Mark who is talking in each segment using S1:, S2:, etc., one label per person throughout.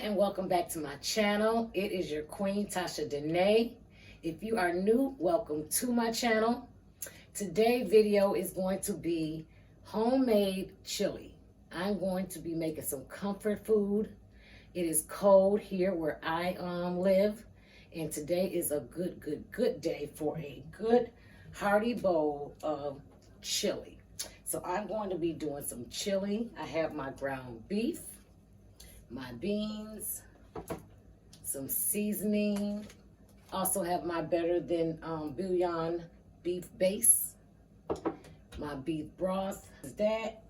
S1: and welcome back to my channel. It is your queen, Tashadanay. If you are new, welcome to my channel. Today's video is going to be homemade chili. I'm going to be making some comfort food. It is cold here where I live, and today is a good day for a good hearty bowl of chili. So I'm going to be doing some chili. I have my ground beef, my beans, some seasoning. Also have my better than bouillon beef base, my beef broth. Is that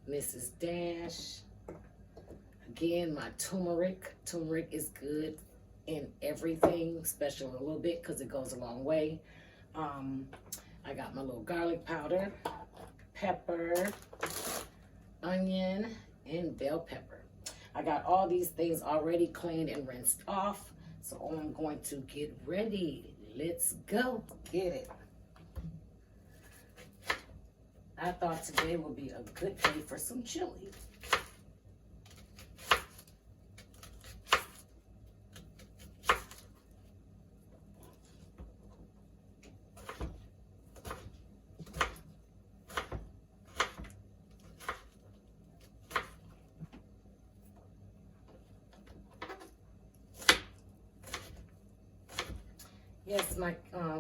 S1: Mrs. Dash. Again, my turmeric. Turmeric is good in everything, especially a little bit because it goes a long way. I got my little garlic powder, pepper, onion, and bell pepper. I got all these things already cleaned and rinsed off, so I'm going to get ready. Let's go get it. I thought today would be a good day for some chili. Yes, my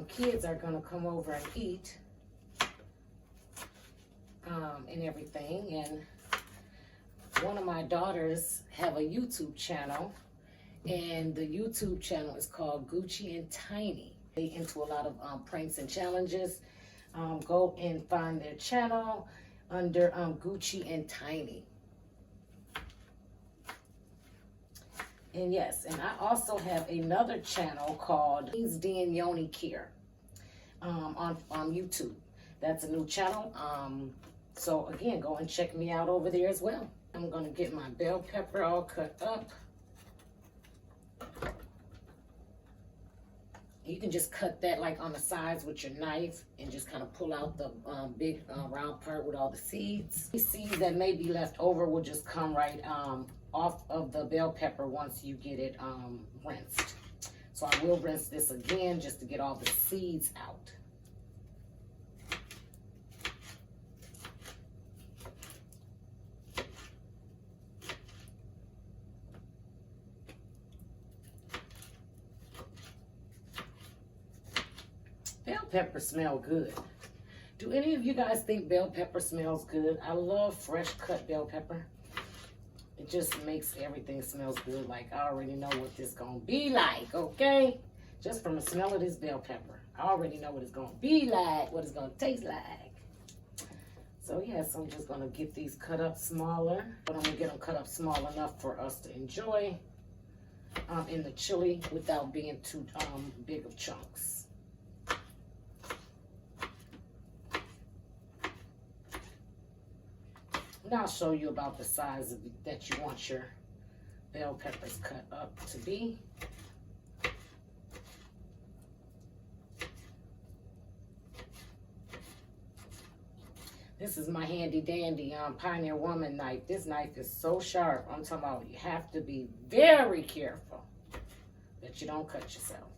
S1: kids are going to come over and eat and everything. And one of my daughters have a YouTube channel, and the YouTube channel is called Gucci and Tiny. They into a lot of pranks and challenges. Go and find their channel under Gucci and Tiny. And yes, and I also have another channel called Dan Yoni Care on YouTube. That's a new channel. So again, go and check me out over there as well. I'm gonna get my bell pepper all cut up. You can just cut that like on the sides with your knife and just kind of pull out the big round part with all the seeds. The seeds that may be left over will just come right off of the bell pepper once you get it rinsed. So I will rinse this again just to get all the seeds out. Bell pepper smell good. Do any of you guys think bell pepper smells good? I love fresh cut bell pepper. It just makes everything smells good. Like I already know what this gonna be like, okay? Just from the smell of this bell pepper, I already know what it's gonna be like, what it's gonna taste like. So yes, I'm just gonna get these cut up smaller, but I'm gonna get them cut up small enough for us to enjoy in the chili without being too big of chunks. And I'll show you about the size that you want your bell peppers cut up to be. This is my handy dandy Pioneer Woman knife. This knife is so sharp. I'm talking about you have to be very careful that you don't cut yourself.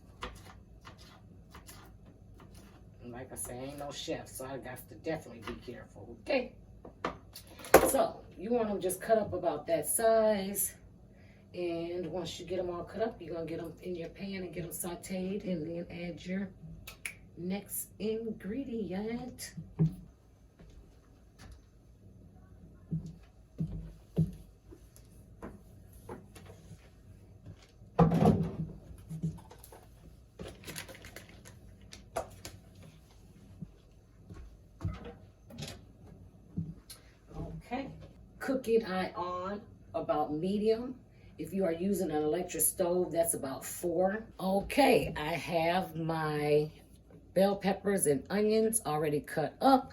S1: And like I say, I ain't no chef, so I got to definitely be careful, okay? So you want them just cut up about that size, and once you get them all cut up, you're gonna get them in your pan and get them sauteed, and then add your next ingredient. Cooking eye on about medium. If you are using an electric stove, that's about 4. Okay, I have my bell peppers and onions already cut up.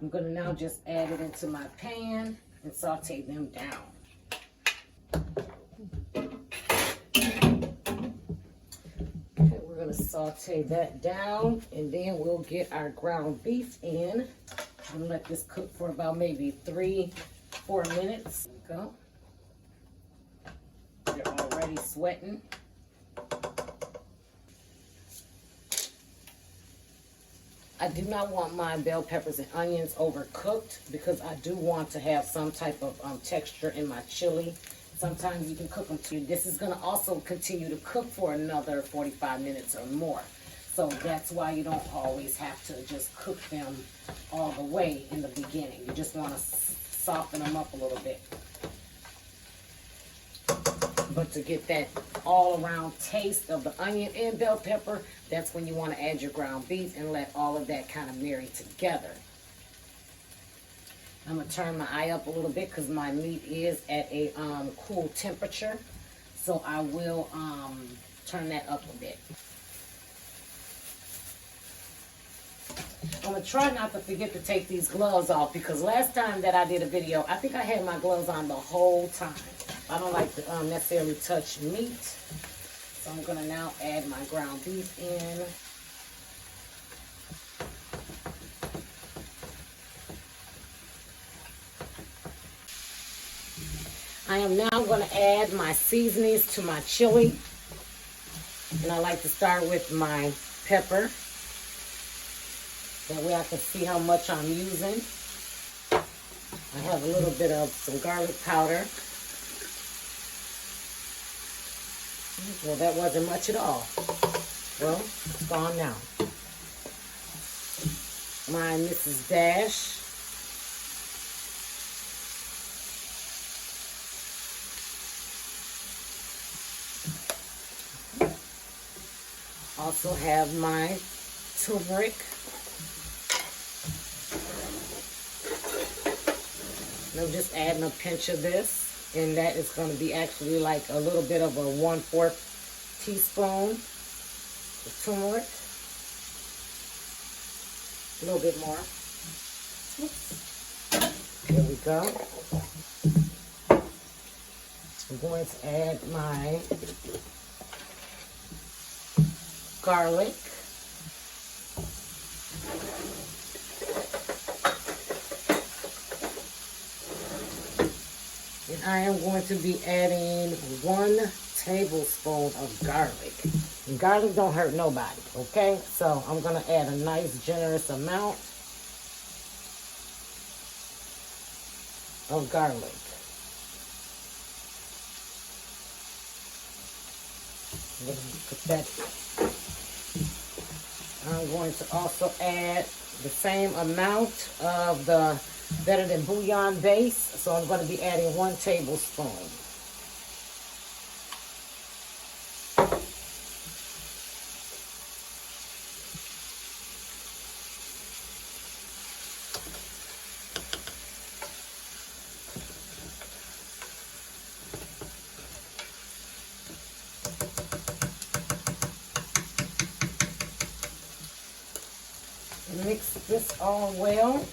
S1: I'm gonna now just add it into my pan and saute them down. Okay, we're gonna saute that down, and then we'll get our ground beef in. and let this cook for about maybe 3-4 minutes. Go. They're all already sweating. I do not want my bell peppers and onions overcooked because I do want to have some type of texture in my chili. Sometimes you can cook them too. This is going to also continue to cook for another 45 minutes or more. So that's why you don't always have to just cook them all the way in the beginning. You just want to soften them up a little bit. But to get that all-around taste of the onion and bell pepper, that's when you want to add your ground beef and let all of that kind of marry together. I'm going to turn my eye up a little bit because my meat is at a cool temperature. So I will turn that up a bit. I'm going to try not to forget to take these gloves off because last time that I did a video, I think I had my gloves on the whole time. I don't like to necessarily touch meat. So I'm going to now add my ground beef in. I am now going to add my seasonings to my chili. And I like to start with my pepper. That way I can see how much I'm using. I have a little bit of some garlic powder. Well, that wasn't much at all. Well, it's gone now. My Mrs. Dash. Also have my turmeric. And I'm just adding a pinch of this. And that is going to be actually like a little bit of a 1/4 teaspoon of turmeric. A little bit more. There we go. I'm going to add my garlic. And I am going to be adding 1 tablespoon of garlic. And garlic don't hurt nobody, okay? So I'm going to add a nice generous amount of garlic. I'm going to also add the same amount of the Better Than Bouillon base. So I'm going to be adding 1 tablespoon. Mix this all well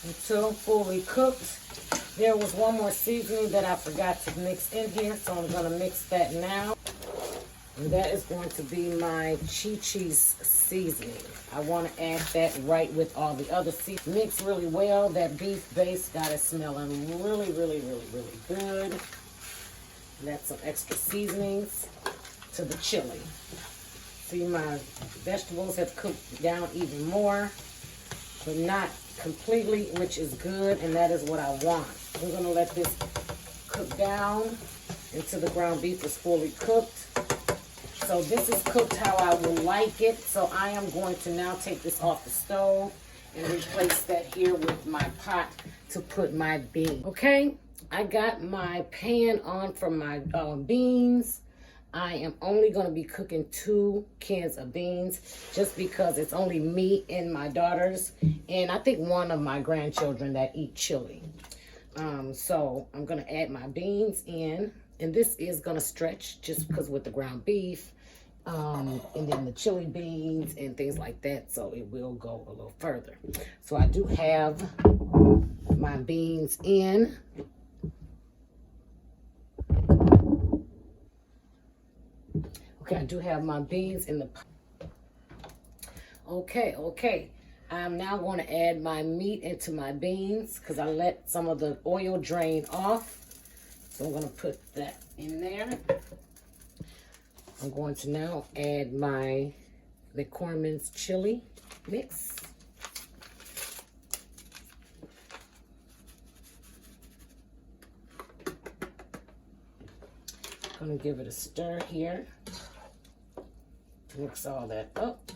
S1: until fully cooked. There was one more seasoning that I forgot to mix in here, so I'm going to mix that now. And that is going to be my Chi-Chi's seasoning. I want to add that right with all the other seasonings. Mix really well. That beef base got it smelling really, really, really, really good. And that's some extra seasonings to the chili. See, my vegetables have cooked down even more, but not completely, which is good, and that is what I want. I'm going to let this cook down until the ground beef is fully cooked. So this is cooked how I would like it. So I am going to now take this off the stove and replace that here with my pot to put my beans. Okay, I got my pan on for my beans. I am only going to be cooking 2 cans of beans just because it's only me and my daughters and I think one of my grandchildren that eat chili. So I'm going to add my beans in, and this is going to stretch just because with the ground beef and then the chili beans and things like that, so it will go a little further. So I do have my beans in. Okay, I do have my beans in the pot. Okay. I'm now going to add my meat into my beans because I let some of the oil drain off. So I'm going to put that in there. I'm going to now add my McCormick's chili mix. I'm going to give it a stir here. Mix all that up.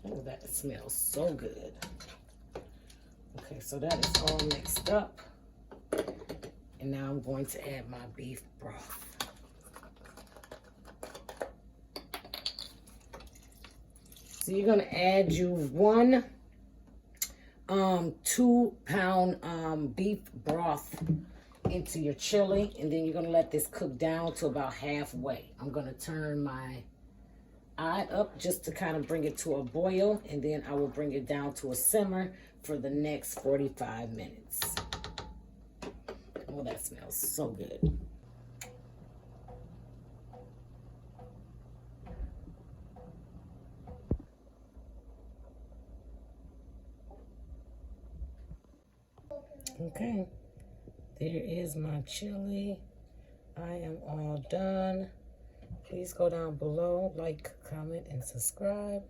S1: Oh, that smells so good. Okay, so that is all mixed up. And now I'm going to add my beef broth. So you're going to add you 1 2-pound beef broth into your chili, and then you're going to let this cook down to about halfway. I'm going to turn my eye up just to kind of bring it to a boil, and then I will bring it down to a simmer for the next 45 minutes. Oh, that smells so good. Okay, there is my chili. I am all done. Please go down below, like, comment, and subscribe.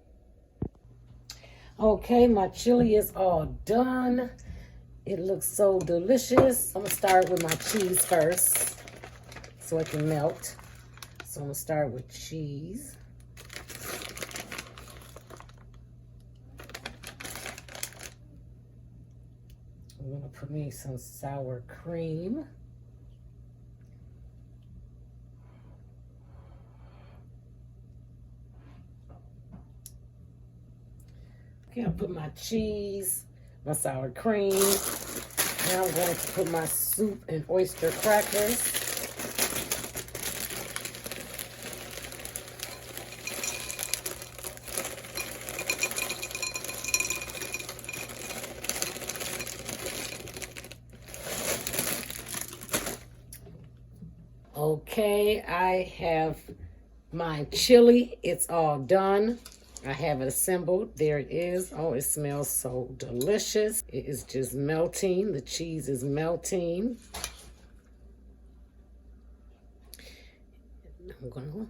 S1: Okay, my chili is all done. It looks so delicious. I'm gonna start with my cheese first so it can melt. So I'm gonna start with cheese. I'm gonna put me some sour cream. Okay, I'll put my cheese, my sour cream. Now I'm going to put my soup and oyster crackers. Okay, I have my chili. It's all done. I have it assembled. There it is. Oh, it smells so delicious. It is just melting. The cheese is melting. I'm gonna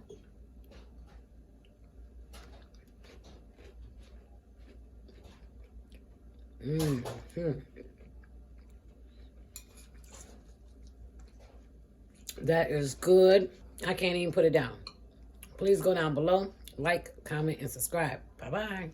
S1: That is good. I can't even put it down. Please go down below, like, comment, and subscribe. Bye-bye.